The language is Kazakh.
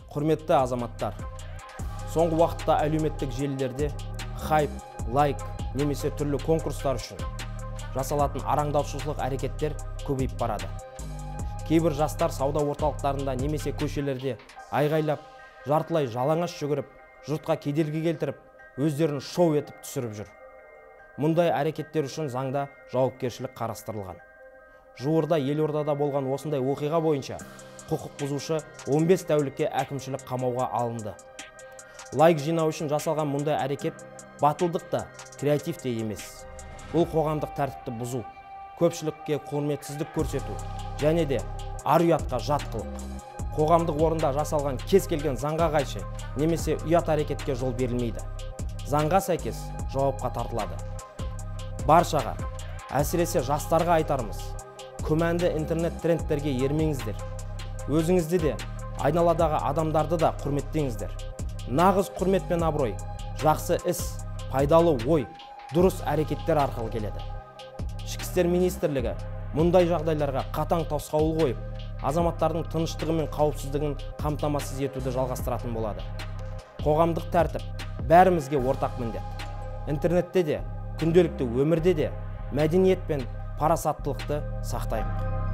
Құрметті азаматтар, соңғы уақытта әлеуметтік желілерде хайп, лайк немесе түрлі конкурстар үшін жасалатын араңдаушылық әрекеттер көбейіп барады. Кейбір жастар сауда орталықтарында немесе көшелерде айғайлап, жартылай жалаңаш жүгіріп, жұртқа кедергі келтіріп, өздерін шоу етіп түсіріп жүр. Мұндай әрекеттер үшін заңда жауапкершілік қарастырылған. Жуырда Елордада болған осындай оқиға бойынша құқық бұзушы 15 тәулікке әкімшілік қамауға алынды. Лайк жинау үшін жасалған мұндай әрекет батылдық та, креатив те емес. Бұл қоғамдық тәртіпті бұзу, көпшілікке құрметсіздік көрсету және де ар-ұятқа жат қылық. Қоғамдық орында жасалған кез келген заңға қайшы немесе ұят әрекетке жол берілмейді. Заңға сәйкес жауапқа тартылады. Баршаға, әсіресе жастарға айтарымыз, күмәнді интернет трендтерге ермеңіздер. Өзіңізді де, айналадағы адамдарды да құрметтеңіздер. Нағыз құрмет пен абырой, жақсы іс, пайдалы ой, дұрыс әрекеттер арқылы келеді. Ішкі істер министрлігі мұндай жағдайларға қатаң тосқауыл қойып, азаматтардың тыныштығы мен қауіпсіздігін қамтамасыз етуді жалғастыратын болады. Қоғамдық тәртіп бәрімізге ортақ міндет. Интернетте де, күнделікті өмірде де мәдениет пен парасаттылықты сақтайық.